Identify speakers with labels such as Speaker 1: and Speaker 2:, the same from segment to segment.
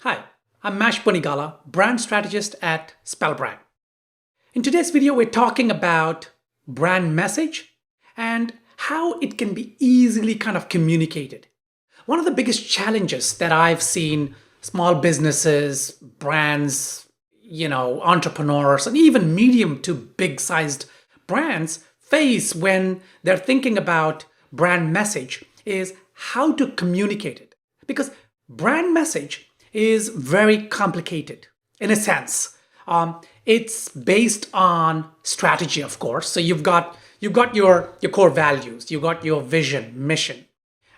Speaker 1: Hi, I'm Mash Ponigala, brand strategist at Spellbrand. In today's video, we're talking about brand message and how it can be easily kind of communicated. One of the biggest challenges that I've seen small businesses, brands, entrepreneurs, and even medium to big-sized brands face when they're thinking about brand message is how to communicate it. Because brand message is very complicated in a sense. It's based on strategy, of course. So you've got your core values, you've got your vision, mission,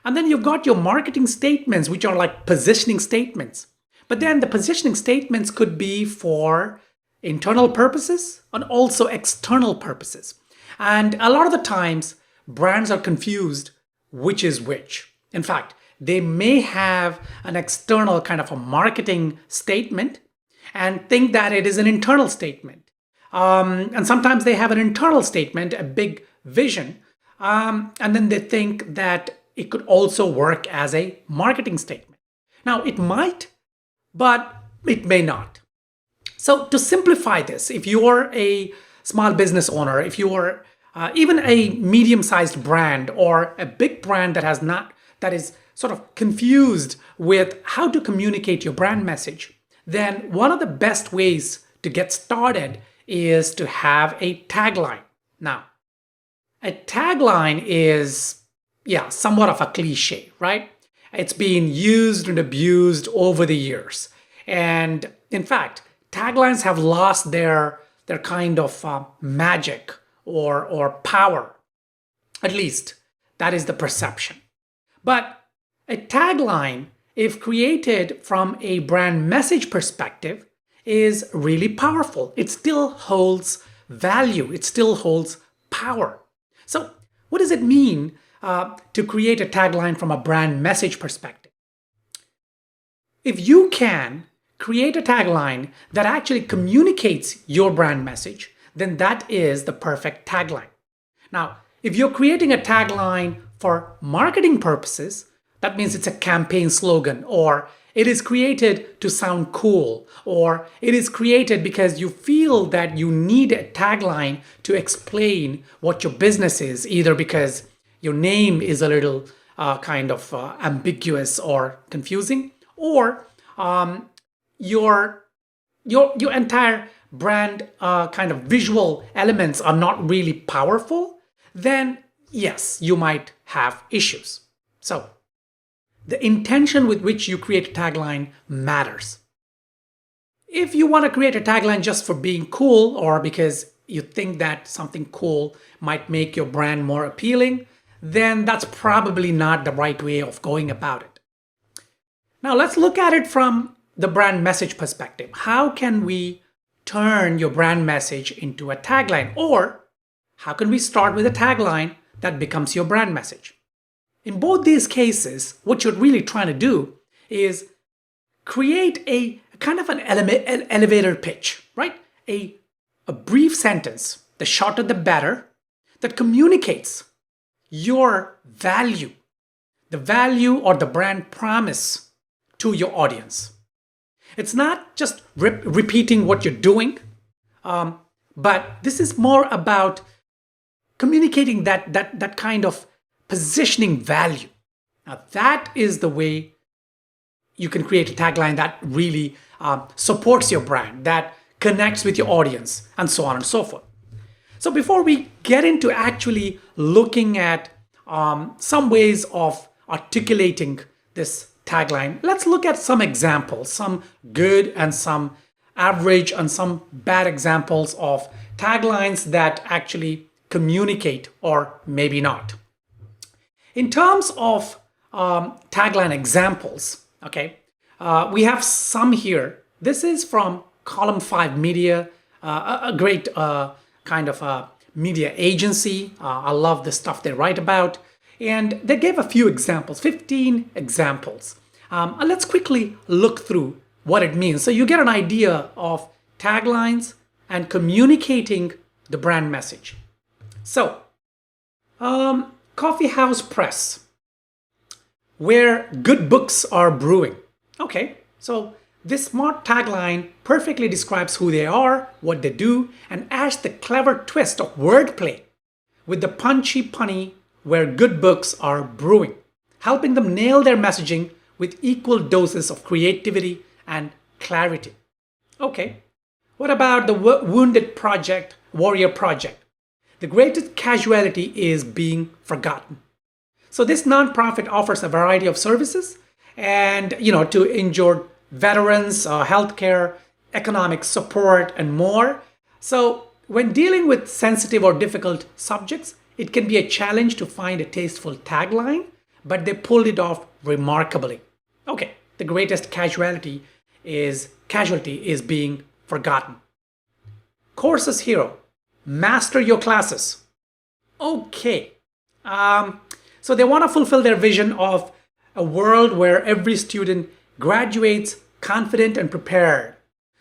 Speaker 1: and then you've got your marketing statements, which are like positioning statements. But then the positioning statements could be for internal purposes and also external purposes. And a lot of the times, brands are confused which is which. In fact, they may have an external kind of a marketing statement and think that it is an internal statement. And sometimes they have an internal statement, a big vision, and then they think that it could also work as a marketing statement. Now, it might, but it may not. So to simplify this, if you're a small business owner, if you're even a medium-sized brand or a big brand that is sort of confused with how to communicate your brand message, then one of the best ways to get started is to have a tagline. Now, a tagline is, somewhat of a cliche, right? It's been used and abused over the years. And in fact, taglines have lost their kind of magic or power. At least that is the perception. But a tagline, if created from a brand message perspective, is really powerful. It still holds value. It still holds power. So what does it mean to create a tagline from a brand message perspective? If you can create a tagline that actually communicates your brand message, then that is the perfect tagline. Now, if you're creating a tagline for marketing purposes, that means it's a campaign slogan, or it is created to sound cool, or it is created because you feel that you need a tagline to explain what your business is, either because your name is a little ambiguous or confusing, or your entire brand kind of visual elements are not really powerful, then yes, you might have issues. So the intention with which you create a tagline matters. If you want to create a tagline just for being cool or because you think that something cool might make your brand more appealing, then that's probably not the right way of going about it. Now let's look at it from the brand message perspective. How can we turn your brand message into a tagline? Or how can we start with a tagline that becomes your brand message? In both these cases, what you're really trying to do is create a kind of an elevator pitch, right? A brief sentence, the shorter the better, that communicates your value, the value or the brand promise to your audience. It's not just repeating what you're doing, but this is more about communicating that kind of positioning value. Now that is the way you can create a tagline that really supports your brand, that connects with your audience, and so on and so forth. So before we get into actually looking at some ways of articulating this tagline, let's look at some examples, some good and some average and some bad examples of taglines that actually communicate or maybe not. In terms of tagline examples, we have some here. This is from Column 5 Media, a great kind of a media agency. I love the stuff they write about. And they gave a few examples, 15 examples. Let's quickly look through what it means so you get an idea of taglines and communicating the brand message. So, Coffee House Press, where good books are brewing. Okay, so This smart tagline perfectly describes who they are, what they do, and adds the clever twist of wordplay with the punchy punny where good books are brewing, helping them nail their messaging with equal doses of creativity and clarity. Okay, what about the Wounded Project, Warrior Project? The greatest casualty is being forgotten. So this nonprofit offers a variety of services and, to injured veterans, healthcare, economic support, and more. So when dealing with sensitive or difficult subjects, it can be a challenge to find a tasteful tagline, but they pulled it off remarkably. Okay, the greatest casualty is being forgotten. Courses hero, master your classes. Okay. So they want to fulfill their vision of a world where every student graduates confident and prepared.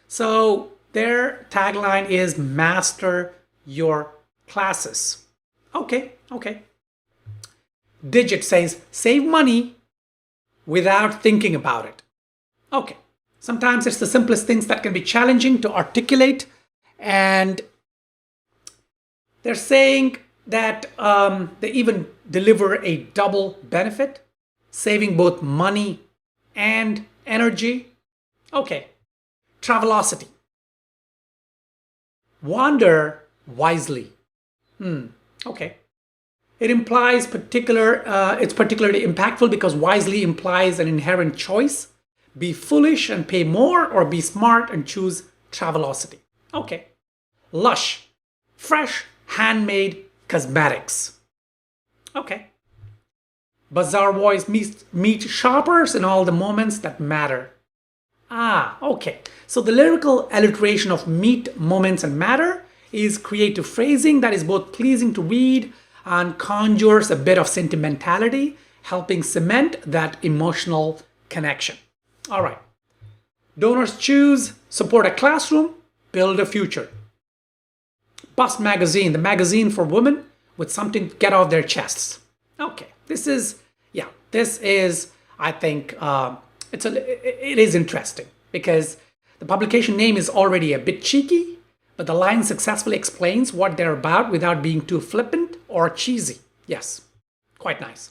Speaker 1: So their tagline is master your classes. Okay. Digit says save money without thinking about it. Okay. Sometimes it's the simplest things that can be challenging to articulate, and they're saying that they even deliver a double benefit, saving both money and energy. Okay, Travelocity. Wander wisely. Okay. It implies it's particularly impactful because wisely implies an inherent choice. Be foolish and pay more, or be smart and choose Travelocity. Okay. Lush. Fresh, handmade cosmetics. Okay. Bazaar Boys meet shoppers in all the moments that matter. Okay. So the lyrical alliteration of meet, moments, and matter is creative phrasing that is both pleasing to read and conjures a bit of sentimentality, helping cement that emotional connection. All right. Donors choose, support a classroom, build a future. Bust Magazine, the magazine for women with something to get off their chests. Okay, this is, I think, it is interesting because the publication name is already a bit cheeky, but the line successfully explains what they're about without being too flippant or cheesy. Yes, quite nice.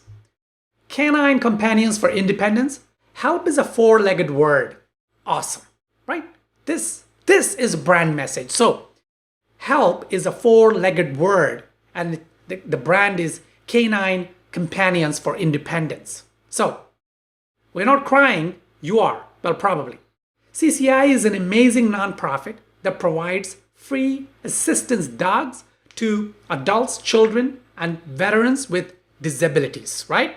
Speaker 1: Canine Companions for Independence. Help is a four-legged word. Awesome, right? This is a brand message. So help is a four-legged word, and the brand is Canine Companions for Independence. So we're not crying, you are. Well, probably. CCI is an amazing nonprofit that provides free assistance dogs to adults, children, and veterans with disabilities, right?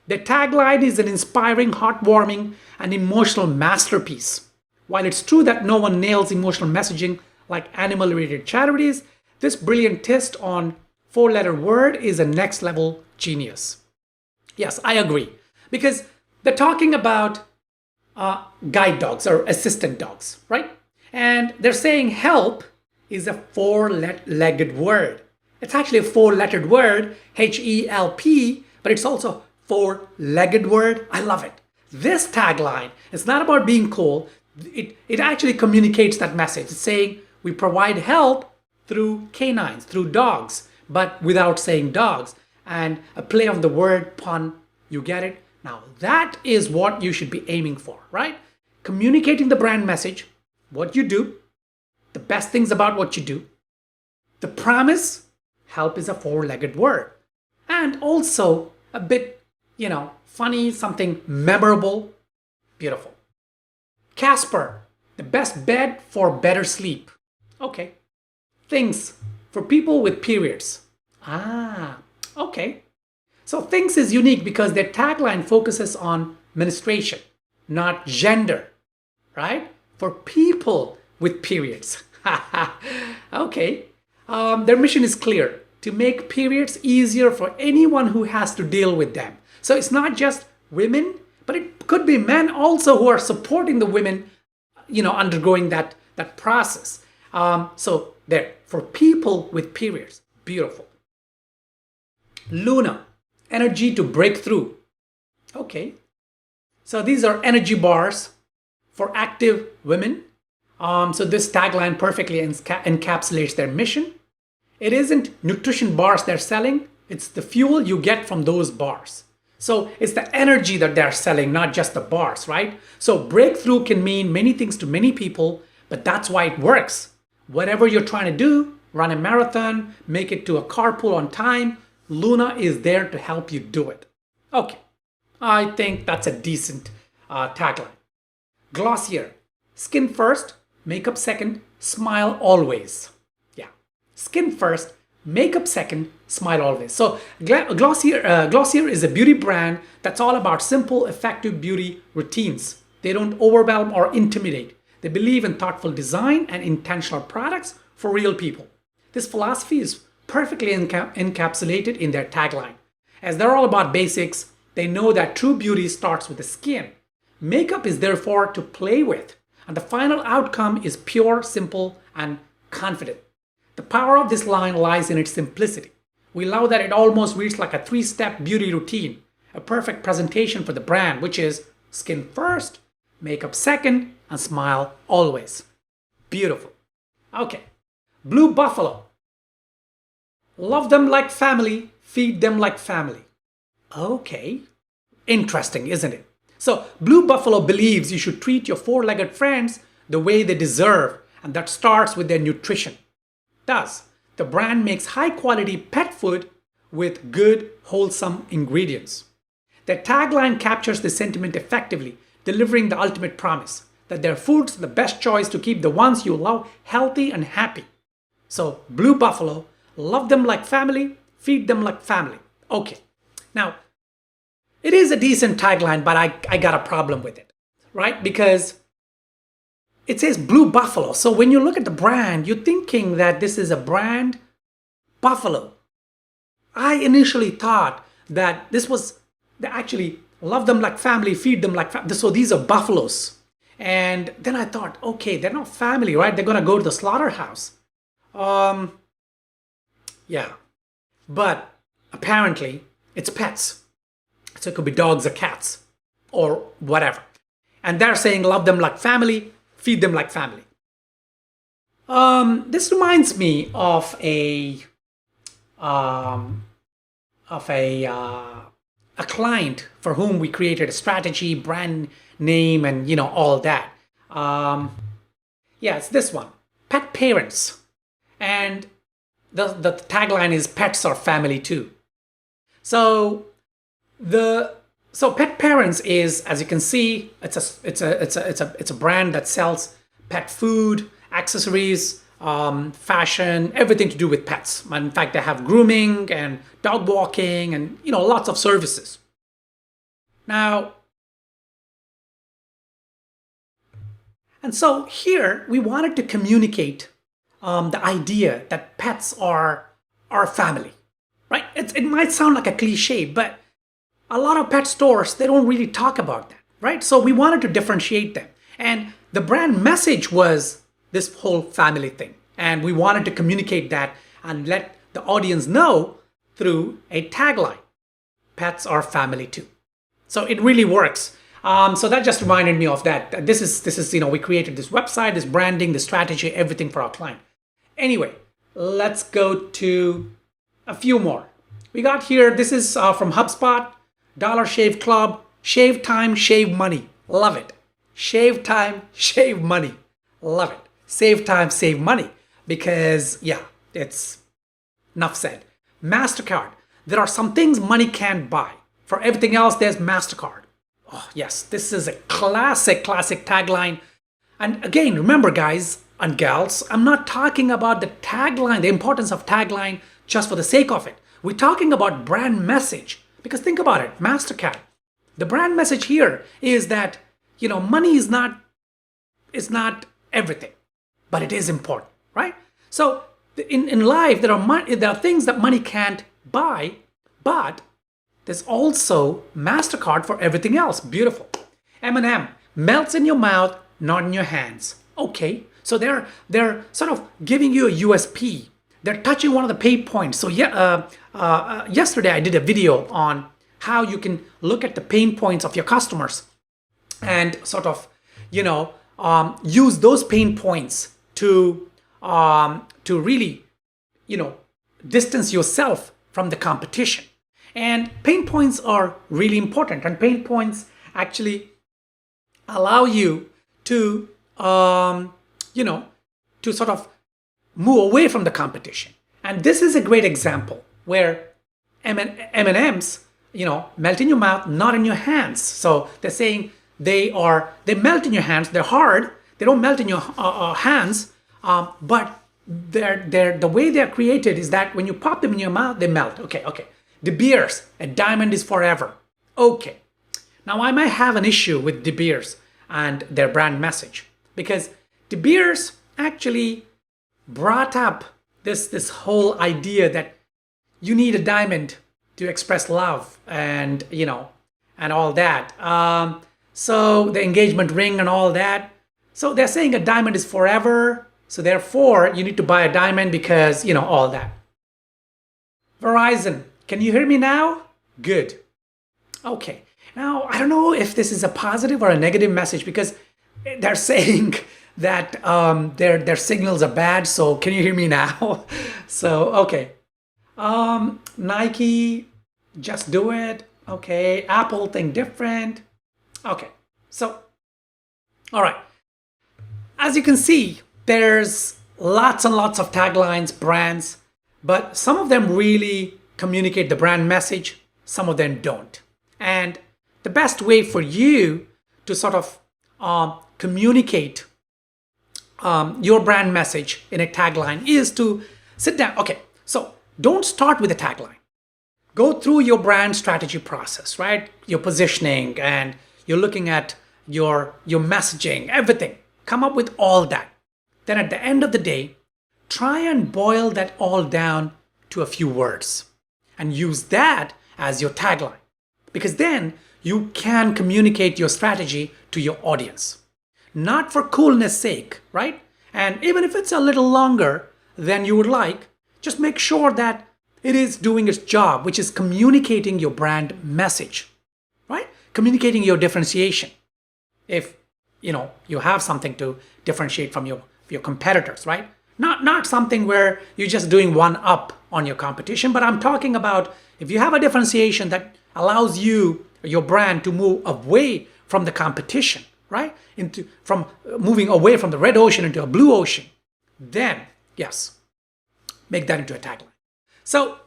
Speaker 1: Their tagline is an inspiring, heartwarming, and emotional masterpiece. While it's true that no one nails emotional messaging like animal-related charities, this brilliant twist on four-letter word is a next-level genius. Yes, I agree. Because they're talking about guide dogs or assistant dogs, right? And they're saying help is a four-legged word. It's actually a four-lettered word, H-E-L-P, but it's also four-legged word. I love it. This tagline is not about being cool. It actually communicates that message. It's saying we provide help through canines, through dogs, but without saying dogs. And a play on the word pun, you get it? Now that is what you should be aiming for, right? Communicating the brand message, what you do, the best things about what you do, the promise, help is a four-legged word, and also a bit, funny, something memorable, beautiful. Casper, the best bed for better sleep. Okay. Things for people with periods. Okay. So Things is unique because their tagline focuses on menstruation, not gender, right? For people with periods. Okay. Their mission is clear: to make periods easier for anyone who has to deal with them. So it's not just women, but it could be men also who are supporting the women, undergoing that process. So there, for people with periods, beautiful. Luna, energy to break through. Okay. So these are energy bars for active women. So this tagline perfectly encapsulates their mission. It isn't nutrition bars they're selling, it's the fuel you get from those bars. So it's the energy that they're selling, not just the bars, right? So breakthrough can mean many things to many people, but that's why it works. Whatever you're trying to do, run a marathon, make it to a carpool on time, Luna is there to help you do it. Okay, I think that's a decent tagline. Glossier, skin first, makeup second, smile always. Yeah, skin first, makeup second, smile always. So Glossier is a beauty brand that's all about simple, effective beauty routines. They don't overwhelm or intimidate. They believe in thoughtful design and intentional products for real people. This philosophy is perfectly encapsulated in their tagline. As they're all about basics, they know that true beauty starts with the skin. Makeup is therefore to play with, and the final outcome is pure, simple, and confident. The power of this line lies in its simplicity. We love that it almost reads like a 3-step beauty routine, a perfect presentation for the brand, which is skin first, makeup second, and smile always. Beautiful. Okay. Blue Buffalo. Love them like family, feed them like family. Okay. Interesting, isn't it? So Blue Buffalo believes you should treat your four-legged friends the way they deserve, and that starts with their nutrition. Thus, the brand makes high-quality pet food with good, wholesome ingredients. Their tagline captures this sentiment effectively, delivering the ultimate promise that their food's the best choice to keep the ones you love healthy and happy. So, Blue Buffalo, love them like family, feed them like family. Okay, now, it is a decent tagline, but I got a problem with it, right? Because it says Blue Buffalo. So when you look at the brand, you're thinking that this is a brand buffalo. I initially thought that this was actually love them like family, feed them like family. So these are buffaloes. And then I thought, okay, they're not family, right? They're going to go to the slaughterhouse. Yeah. But apparently it's pets. So it could be dogs or cats or whatever. And they're saying love them like family, feed them like family. This reminds me of a client for whom we created a strategy, brand name, and all that. Yeah, it's this one, pet parents, and the tagline is pets are family too. So pet parents is, as you can see, it's a brand that sells pet food, accessories, fashion, everything to do with pets. In fact, they have grooming and dog walking and lots of services. Now, and so here we wanted to communicate the idea that pets are our family, right? It might sound like a cliche, but a lot of pet stores, they don't really talk about that, right? So we wanted to differentiate them. And the brand message was this whole family thing. And we wanted to communicate that and let the audience know through a tagline. Pets are family too. So it really works. So that just reminded me of that. This is we created this website, this branding, the strategy, everything for our client. Anyway, let's go to a few more. We got here, this is from Hubspot. Dollar Shave Club, shave time, shave money. Love it. Shave time, shave money. Love it. Save time, save money. Because, yeah, it's enough said. MasterCard. There are some things money can't buy. For everything else, there's MasterCard. Oh, yes, this is a classic tagline. And again, remember, guys and gals, I'm not talking about the tagline, the importance of tagline just for the sake of it. We're talking about brand message. Because think about it, MasterCard. The brand message here is that, money is not everything, but it is important, right? So in life, there are things that money can't buy, but there's also MasterCard for everything else. Beautiful. M&M, melts in your mouth, not in your hands. Okay, so they're sort of giving you a USP. They're touching one of the pain points. So yesterday I did a video on how you can look at the pain points of your customers and sort of, use those pain points to really, distance yourself from the competition. And pain points are really important, and pain points actually allow you to, to sort of move away from the competition. And this is a great example where M&Ms, melt in your mouth, not in your hands. So they're saying they melt in your hands. They're hard. They don't melt in your hands. But the way they're created is that when you pop them in your mouth, they melt. Okay. De Beers, a diamond is forever. Okay. Now I might have an issue with De Beers and their brand message, because De Beers actually brought up this whole idea that you need a diamond to express love and and all that. So the engagement ring and all that. So they're saying a diamond is forever. So therefore you need to buy a diamond because all that. Verizon, can you hear me now? Good. Okay. Now I don't know if this is a positive or a negative message, because they're saying that their signals are bad. So can you hear me now? So okay. Nike, just do it. Okay. Apple, think different. Okay. So, all right. As you can see, there's lots and lots of taglines, brands, but some of them really communicate the brand message. Some of them don't. And the best way for you to sort of communicate your brand message in a tagline is to sit down. Okay. So don't start with a tagline. Go through your brand strategy process, right? Your positioning, and you're looking at your messaging, everything. Come up with all that. Then at the end of the day, try and boil that all down to a few words and use that as your tagline, because then you can communicate your strategy to your audience. Not for coolness sake, right? And even if it's a little longer than you would like, just make sure that it is doing its job, which is communicating your brand message, right? Communicating your differentiation. If you have something to differentiate from your competitors, right? Not something where you're just doing one up on your competition, but I'm talking about if you have a differentiation that allows your brand to move away from the competition, right? From moving away from the red ocean into a blue ocean, then yes, make that into a tagline. So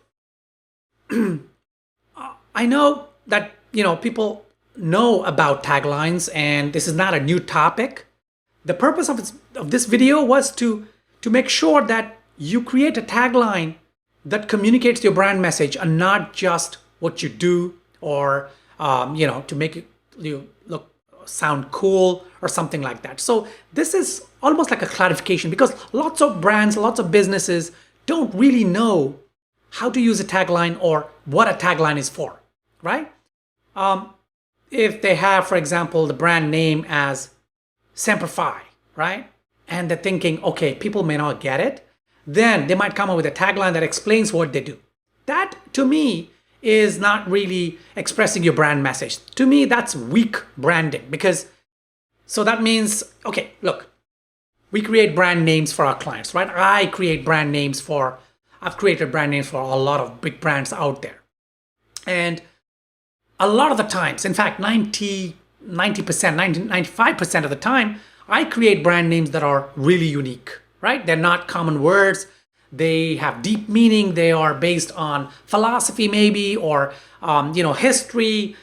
Speaker 1: I know that people know about taglines, and this is not a new topic. The purpose of this video was to make sure that you create a tagline that communicates your brand message and not just what you do, or to make you sound cool or something like that. So this is almost like a clarification, because lots of brands, lots of businesses don't really know how to use a tagline or what a tagline is for, right? If they have, for example, the brand name as Semper Fi, right? And they're thinking, okay, people may not get it, then they might come up with a tagline that explains what they do. That, to me, is not really expressing your brand message. To me, that's weak branding, because so that means, okay, look, we create brand names for our clients, right? I've created brand names for a lot of big brands out there. And a lot of the times, in fact, 90%, 95% of the time, I create brand names that are really unique, right? They're not common words. They have deep meaning. They are based on philosophy maybe, or history,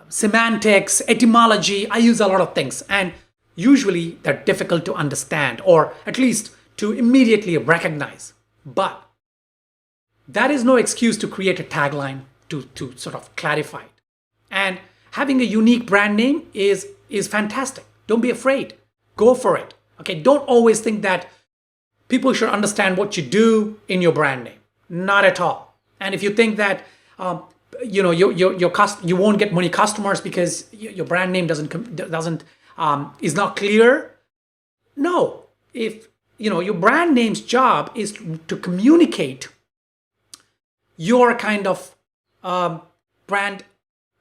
Speaker 1: semantics, etymology. I use a lot of things, and usually they're difficult to understand, or at least to immediately recognize. But that is no excuse to create a tagline to sort of clarify it. And having a unique brand name is fantastic. Don't be afraid. Go for it. Okay, don't always think that people should understand what you do in your brand name. Not at all. And if you think that you won't get many customers because your brand name is not clear, no. If your brand name's job is to communicate your kind of brand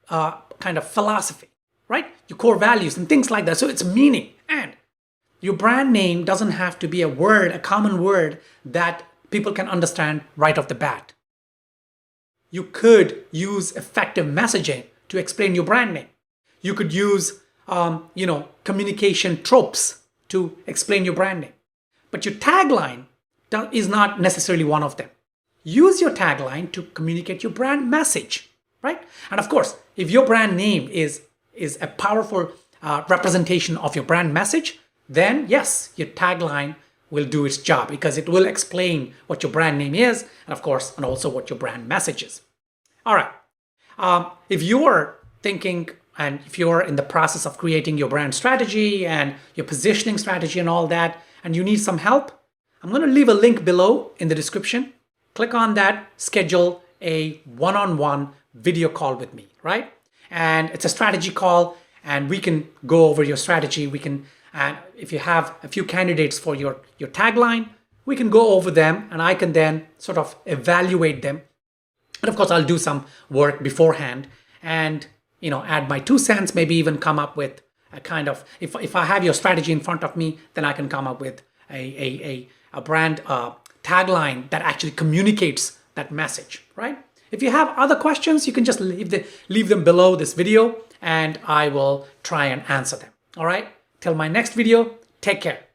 Speaker 1: kind of philosophy, right? Your core values and things like that. So it's meaning. And your brand name doesn't have to be a word, a common word that people can understand right off the bat. You could use effective messaging to explain your brand name. You could use, communication tropes to explain your brand name. But your tagline is not necessarily one of them. Use your tagline to communicate your brand message, right? And of course, if your brand name is a powerful representation of your brand message, then yes, your tagline will do its job because it will explain what your brand name is and of course, and also what your brand message is. All right. If you're thinking and if you're in the process of creating your brand strategy and your positioning strategy and all that, and you need some help, I'm going to leave a link below in the description. Click on that, schedule a one-on-one video call with me, right? And it's a strategy call and we can go over your strategy. And if you have a few candidates for your tagline, we can go over them and I can then sort of evaluate them. And of course, I'll do some work beforehand and, add my 2 cents, maybe even come up with a kind of, if I have your strategy in front of me, then I can come up with a brand tagline that actually communicates that message, right? If you have other questions, you can just leave them below this video and I will try and answer them. All right. Till my next video, take care.